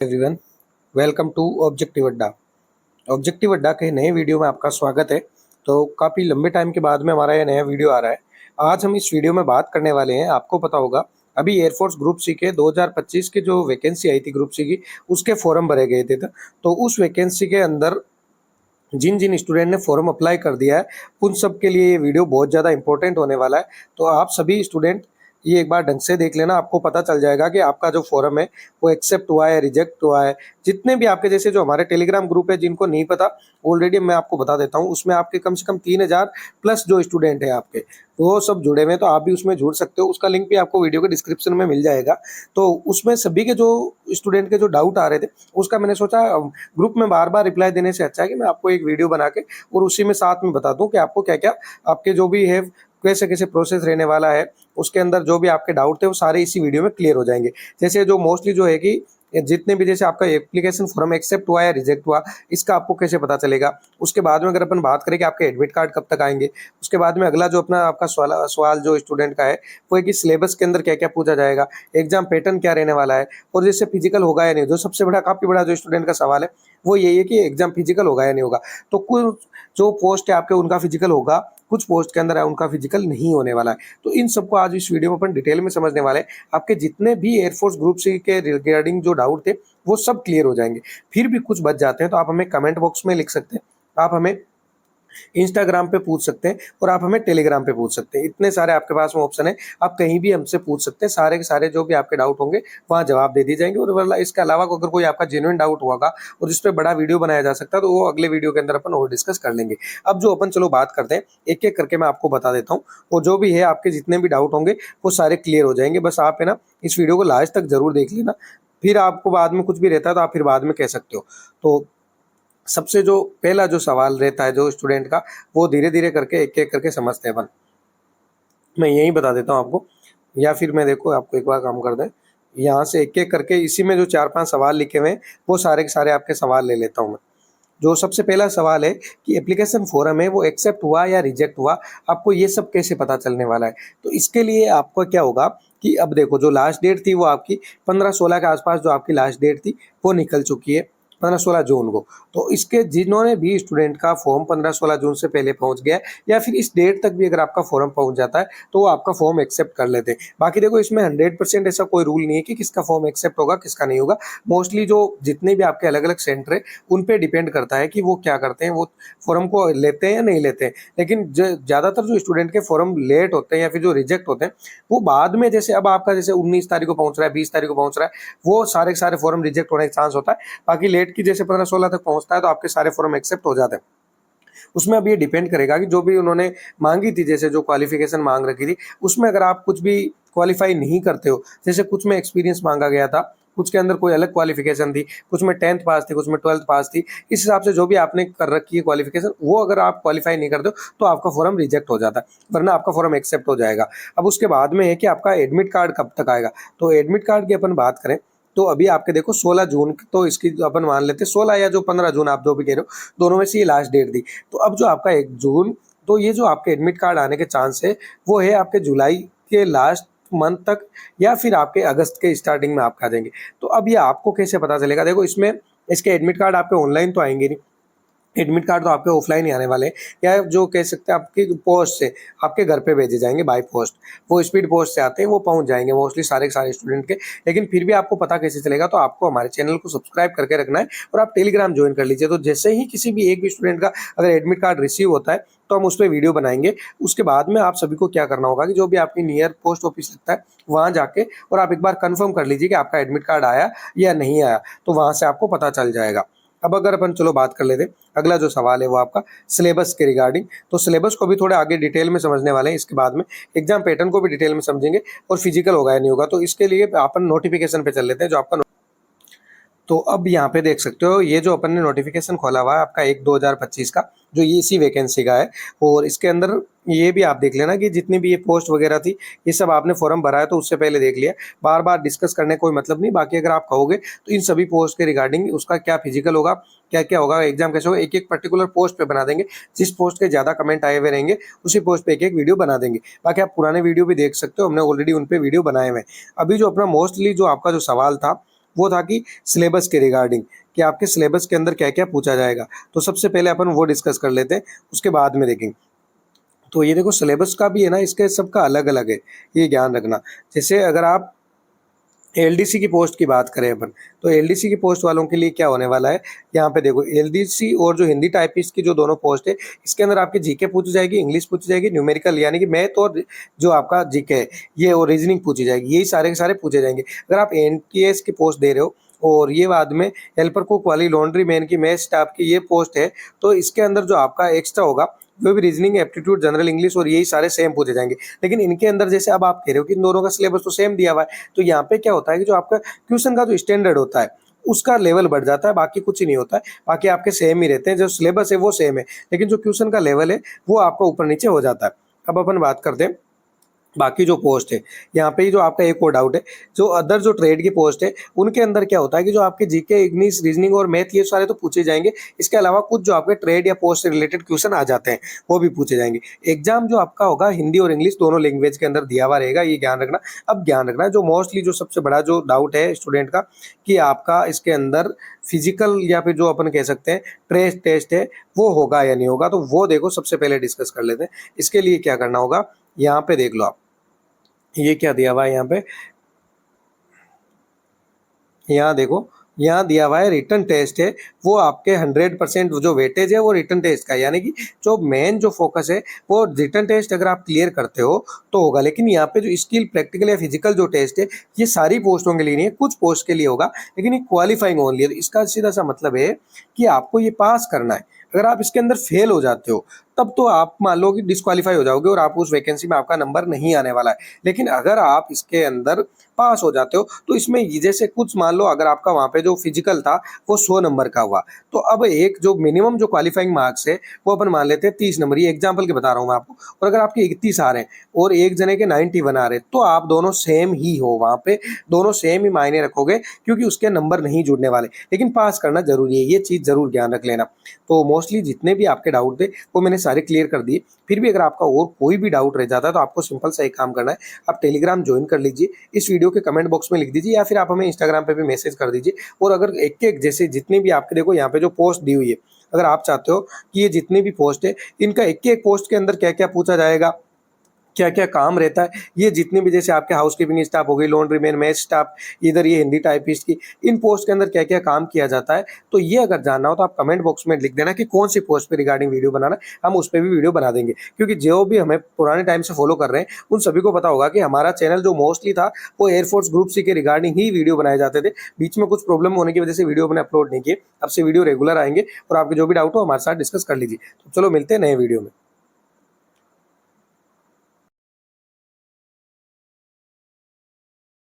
Everyone, welcome to objective अड्डा। Objective अड्डा के नए वीडियो में आपका स्वागत है। तो काफ़ी लंबे टाइम के बाद में हमारा ये नया वीडियो आ रहा है। आज हम इस वीडियो में बात करने वाले हैं, आपको पता होगा अभी एयरफोर्स ग्रुप सी के 2025 की जो वैकेंसी आई थी ग्रुप सी की, उसके फॉर्म भरे गए थे। तो उस वैकेंसी के अंदर जिन जिन स्टूडेंट ने फॉर्म अप्लाई कर दिया है, उन सब के लिए ये वीडियो बहुत ज़्यादा इंपॉर्टेंट होने वाला है। तो आप सभी स्टूडेंट ये एक बार ढंग से देख लेना, आपको पता चल जाएगा कि आपका जो फॉर्म है वो एक्सेप्ट हुआ है, रिजेक्ट हुआ है। जितने भी आपके जैसे जो हमारे टेलीग्राम ग्रुप है, जिनको नहीं पता ऑलरेडी मैं आपको बता देता हूँ, उसमें आपके कम से कम 3000 प्लस जो स्टूडेंट हैं आपके, वो सब जुड़े हुए हैं। तो आप भी उसमें जुड़ सकते हो, उसका लिंक भी आपको वीडियो के डिस्क्रिप्शन में मिल जाएगा। तो उसमें सभी के जो स्टूडेंट के जो डाउट आ रहे थे, उसका मैंने सोचा ग्रुप में बार बार रिप्लाई देने से अच्छा है कि मैं आपको एक वीडियो बना के और उसी में साथ में बता दूं कि आपको क्या क्या आपके जो भी है, कैसे कैसे प्रोसेस रहने वाला है, उसके अंदर जो भी आपके डाउट थे वो सारे इसी वीडियो में क्लियर हो जाएंगे। जैसे जो मोस्टली जो है कि जितने भी जैसे आपका एप्लीकेशन फॉर्म एक्सेप्ट हुआ या रिजेक्ट हुआ, इसका आपको कैसे पता चलेगा। उसके बाद में अगर अपन बात करें कि आपके एडमिट कार्ड कब तक आएंगे, उसके बाद में अगला जो अपना आपका सवाल जो स्टूडेंट का है वो है कि सिलेबस के अंदर क्या क्या पूछा जाएगा, एग्जाम पैटर्न क्या रहने वाला है, और जैसे फिजिकल होगा या नहीं। जो सबसे बड़ा काफ़ी बड़ा जो स्टूडेंट का सवाल है वो यही है कि एग्जाम फिजिकल होगा या नहीं होगा। तो कुछ जो पोस्ट है आपके उनका फिजिकल होगा, कुछ पोस्ट के अंदर है उनका फिजिकल नहीं होने वाला है। तो इन सबको आज इस वीडियो में अपन डिटेल में समझने वाले हैं। आपके जितने भी एयरफोर्स ग्रुप सी के रिगार्डिंग जो डाउट थे वो सब क्लियर हो जाएंगे। फिर भी कुछ बच जाते हैं तो आप हमें कमेंट बॉक्स में लिख सकते हैं, आप हमें इंस्टाग्राम पे पूछ सकते हैं, और आप हमें टेलीग्राम पे पूछ सकते हैं। इतने सारे आपके पास में ऑप्शन है, आप कहीं भी हमसे पूछ सकते हैं। सारे के सारे जो भी आपके डाउट होंगे वहाँ जवाब दे दिए जाएंगे। और वरना इसके अलावा अगर कोई आपका जेन्युइन डाउट होगा और जिस पर बड़ा वीडियो बनाया जा सकता है, तो वो अगले वीडियो के अंदर अपन और डिस्कस कर लेंगे। अब जो अपन चलो बात करते हैं, एक एक करके मैं आपको बता देता हूँ, और जो भी है आपके जितने भी डाउट होंगे वो सारे क्लियर हो जाएंगे। बस आप है ना इस वीडियो को लास्ट तक जरूर देख लेना, फिर आपको बाद में कुछ भी रहता है तो आप फिर बाद में कह सकते हो। तो सबसे जो पहला जो सवाल रहता है जो स्टूडेंट का, वो धीरे धीरे करके एक एक करके समझते हैं अपन। मैं यही बता देता हूँ आपको, या फिर मैं देखो आपको एक बार काम कर दें, यहाँ से एक एक करके इसी में जो 4-5 सवाल लिखे हुए हैं वो सारे के सारे आपके सवाल ले लेता हूँ मैं। जो सबसे पहला सवाल है कि एप्लीकेशन फॉर्म है वो एक्सेप्ट हुआ या रिजेक्ट हुआ, आपको ये सब कैसे पता चलने वाला है। तो इसके लिए आपको क्या होगा कि अब देखो, जो लास्ट डेट थी वो आपकी 15-16 के आसपास जो आपकी लास्ट डेट थी वो निकल चुकी है, 15-16 जून को। तो इसके जिन्होंने भी स्टूडेंट का फॉर्म 15-16 जून से पहले पहुंच गया है, या फिर इस डेट तक भी अगर आपका फॉर्म पहुंच जाता है, तो वो आपका फॉर्म एक्सेप्ट कर लेते हैं। बाकी देखो, इसमें 100% ऐसा कोई रूल नहीं है कि किसका फॉर्म एक्सेप्ट होगा किसका नहीं होगा। मोस्टली जो जितने भी आपके अलग अलग सेंटर है उन पे डिपेंड करता है कि वो क्या करते हैं, वो फॉर्म को लेते हैं या नहीं लेते हैं। लेकिन ज़्यादातर जो स्टूडेंट के फॉर्म लेट होते हैं या फिर जो रिजेक्ट होते हैं, वो बाद में, जैसे अब आपका जैसे 19 तारीख को पहुंच रहा है, 20 तारीख को पहुंच रहा है, वो सारे के सारे फॉर्म रिजेक्ट होने का चांस होता है। बाकी लेट की जैसे 15-16 तक पहुंचता है तो आपके सारे फॉर्म एक्सेप्ट हो जाते हैं। उसमें अब ये डिपेंड करेगा कि जो भी उन्होंने मांगी थी, जैसे जो क्वालिफिकेशन मांग रखी थी, उसमें अगर आप कुछ भी क्वालिफाई नहीं करते हो, जैसे कुछ में एक्सपीरियंस मांगा गया था, कुछ के अंदर कोई अलग क्वालिफिकेशन थी, कुछ में 10th पास थी, कुछ में 12th पास थी, इस हिसाब से जो भी आपने कर रखी है क्वालिफिकेशन, वो अगर आप क्वालिफाई नहीं करते हो तो आपका फॉर्म रिजेक्ट हो जाता है, वरना आपका फॉर्म एक्सेप्ट हो जाएगा। अब उसके बाद में है कि आपका एडमिट कार्ड कब तक आएगा। तो एडमिट कार्ड की अपन बात करें तो अभी आपके देखो 16 जून, तो इसकी अपन मान लेते हैं 16 या जो 15 जून, आप जो भी कह रहे हो, दोनों में से ये लास्ट डेट थी। तो अब जो आपका 1 जून, तो ये जो आपके एडमिट कार्ड आने के चांस है वो है आपके जुलाई के लास्ट मंथ तक, या फिर आपके अगस्त के स्टार्टिंग में आपका आ जाएंगे। तो अब ये आपको कैसे पता चलेगा, देखो इसमें इसके एडमिट कार्ड आपके ऑनलाइन तो आएंगे नहीं, एडमिट कार्ड तो आपके ऑफलाइन ही आने वाले हैं, या जो कह सकते हैं आपकी पोस्ट से आपके घर पे भेजे जाएंगे बाय पोस्ट। वो स्पीड पोस्ट से आते हैं, वो पहुंच जाएंगे मोस्टली सारे के सारे स्टूडेंट के। लेकिन फिर भी आपको पता कैसे चलेगा, तो आपको हमारे चैनल को सब्सक्राइब करके रखना है और आप टेलीग्राम ज्वाइन कर लीजिए। तो जैसे ही किसी भी एक भी स्टूडेंट का अगर एडमिट कार्ड रिसीव होता है तो हम उस पर वीडियो बनाएंगे। उसके बाद में आप सभी को क्या करना होगा कि जो भी आपकी नियर पोस्ट ऑफिस लगता है वहाँ जाके और आप एक बार कन्फर्म कर लीजिए कि आपका एडमिट कार्ड आया या नहीं आया, तो वहाँ से आपको पता चल जाएगा। अब अगर अपन चलो बात कर लेते हैं, अगला जो सवाल है वो आपका सिलेबस के रिगार्डिंग। तो सिलेबस को भी थोड़े आगे डिटेल में समझने वाले हैं, इसके बाद में एग्जाम पैटर्न को भी डिटेल में समझेंगे, और फिजिकल होगा या नहीं होगा। तो इसके लिए अपन नोटिफिकेशन पे चल लेते हैं जो आपका। तो अब यहाँ पे देख सकते हो, ये जो अपन ने नोटिफिकेशन खोला हुआ है आपका 1/2025 का, जो ये इसी वैकेंसी का है। और इसके अंदर ये भी आप देख लेना कि जितनी भी ये पोस्ट वगैरह थी, ये सब आपने फॉर्म भरा है तो उससे पहले देख लिया, बार बार डिस्कस करने कोई मतलब नहीं। बाकी अगर आप कहोगे तो इन सभी पोस्ट के रिगार्डिंग उसका क्या फिजिकल होगा, क्या क्या होगा, एग्जाम कैसे होगा, एक एक पर्टिकुलर पोस्ट पे बना देंगे। जिस पोस्ट के ज़्यादा कमेंट आए हुए रहेंगे उसी पोस्ट पे एक एक वीडियो बना देंगे। बाकी आप पुराने वीडियो भी देख सकते हो, हमने ऑलरेडी उन पे वीडियो बनाए हुए हैं। अभी जो अपना मोस्टली जो आपका जो सवाल था वो था कि सिलेबस के रिगार्डिंग, कि आपके सिलेबस के अंदर क्या-क्या पूछा जाएगा। तो सबसे पहले अपन वो डिस्कस कर लेते हैं, उसके बाद में देखेंगे। तो ये देखो सिलेबस का भी है ना, इसके सबका अलग-अलग है, ये ध्यान रखना। जैसे अगर आप एलडीसी की पोस्ट की बात करें अपन, तो एलडीसी की पोस्ट वालों के लिए क्या होने वाला है, यहाँ पे देखो एलडीसी और जो हिंदी टाइपिस्ट की जो दोनों पोस्ट है, इसके अंदर आपकी जीके पूछी जाएगी, इंग्लिश पूछी जाएगी, न्यूमेरिकल यानी कि मैथ और जो आपका जीके है ये और रीजनिंग पूछी जाएगी, यही सारे के सारे पूछे जाएंगे। अगर आप एनटीएस की पोस्ट दे रहे हो और ये बाद में हेल्पर कुक वाली लॉन्ड्री मैन की मैथ स्टाफ की ये पोस्ट है, तो इसके अंदर जो आपका एक्स्ट्रा होगा वो भी रीजनिंग, एप्टीट्यूड, जनरल इंग्लिश और यही सारे सेम पूछे जाएंगे। लेकिन इनके अंदर जैसे अब आप कह रहे हो कि इन दोनों का सिलेबस तो सेम दिया हुआ है, तो यहाँ पे क्या होता है कि जो आपका क्वेश्चन का जो स्टैंडर्ड होता है उसका लेवल बढ़ जाता है, बाकी कुछ ही नहीं होता है। बाकी आपके सेम ही रहते हैं, जो सिलेबस है वो सेम है, लेकिन जो क्वेश्चन का लेवल है वो आपका ऊपर नीचे हो जाता है। अब अपन बात करते हैं बाकी जो पोस्ट है, यहाँ पे ही जो आपका एक और डाउट है, जो अदर जो ट्रेड की पोस्ट है उनके अंदर क्या होता है कि जो आपके जीके, इंग्लिश, रीजनिंग और मैथ ये सारे तो पूछे जाएंगे, इसके अलावा कुछ जो आपके ट्रेड या पोस्ट से रिलेटेड क्वेश्चन आ जाते हैं वो भी पूछे जाएंगे। एग्जाम जो आपका होगा हिंदी और इंग्लिश दोनों लैंग्वेज के अंदर दिया हुआ रहेगा, ये ध्यान रखना। अब ध्यान रखना जो मोस्टली जो सबसे बड़ा जो डाउट है स्टूडेंट का, कि आपका इसके अंदर फिजिकल या फिर जो अपन कह सकते हैं ट्रेस टेस्ट है वो होगा या नहीं होगा, तो वो देखो सबसे पहले डिस्कस कर लेते हैं। इसके लिए क्या करना होगा, यहाँ पे देख लो आप, ये क्या दिया हुआ है यहाँ पे, यहाँ देखो, यहाँ दिया हुआ है रिटन टेस्ट है, वो आपके 100% जो वेटेज है वो रिटन टेस्ट का, यानी कि जो मेन जो फोकस है वो रिटन टेस्ट अगर आप क्लियर करते हो तो होगा। लेकिन यहाँ पे जो स्किल, प्रैक्टिकल या फिजिकल जो टेस्ट है ये सारी पोस्टों के लिए नहीं है, कुछ पोस्ट के लिए होगा, लेकिन ये क्वालिफाइंग ओनली है। तो इसका सीधा सा मतलब है कि आपको ये पास करना है। अगर आप इसके अंदर फेल हो जाते हो तब तो आप मान लो कि डिस्क्वालीफाई हो जाओगे और आप उस वैकेंसी में आपका नंबर नहीं आने वाला है। लेकिन अगर आप इसके अंदर पास हो जाते हो तो इसमें जैसे कुछ मान लो अगर आपका वहाँ पे जो फिजिकल था वो 100 नंबर का हुआ, तो अब एक जो मिनिमम जो क्वालिफाइंग मार्क्स है वो अपन मान लेते हैं 30 नंबर, ये एग्जाम्पल के बता रहा हूँ मैं आपको। और अगर आपके 31 आ रहे हैं और एक जने के 91 आ रहे हैं, तो आप दोनों सेम ही हो, वहाँ पे दोनों सेम ही मायने रखोगे, क्योंकि उसके नंबर नहीं जुड़ने वाले। लेकिन पास करना जरूरी है, ये चीज़ जरूर ध्यान रख लेना। तो मोस्टली जितने भी आपके डाउट थे वो मैंने सारे क्लियर कर दिए। फिर भी अगर आपका और कोई भी डाउट रह जाता है तो आपको सिंपल सा एक काम करना है, आप टेलीग्राम ज्वाइन कर लीजिए, इस वीडियो के कमेंट बॉक्स में लिख दीजिए या फिर आप हमें इंस्टाग्राम पे भी मैसेज कर दीजिए। और अगर एक एक जैसे जितने भी आपके देखो यहाँ पे जो पोस्ट दी हुई है, अगर आप चाहते हो कि ये जितनी भी पोस्ट है इनका एक एक पोस्ट के अंदर क्या क्या पूछा जाएगा, क्या क्या काम रहता है, ये जितनी भी जैसे आपके हाउस कीपिंग स्टाफ हो गई, लॉन्ड्री मैन, मेस स्टाफ, इधर ये हिंदी टाइपिस्ट की, इन पोस्ट के अंदर क्या क्या काम किया जाता है, तो ये अगर जानना हो तो आप कमेंट बॉक्स में लिख देना कि कौन सी पोस्ट पे रिगार्डिंग वीडियो बनाना है, हम उस पर भी वीडियो बना देंगे। क्योंकि जो भी हमें पुराने टाइम से फॉलो कर रहे हैं उन सभी को पता होगा कि हमारा चैनल जो मोस्टली था वो एयरफोर्स ग्रुप सी के रिगार्डिंग ही वीडियो बनाए जाते थे। बीच में कुछ प्रॉब्लम होने की वजह से वीडियो मैंने अपलोड नहीं किए, अब से वीडियो रेगुलर आएंगे और आपके जो भी डाउट हो हमारे साथ डिस्कस कर लीजिए। तो चलो मिलते हैं नए वीडियो में।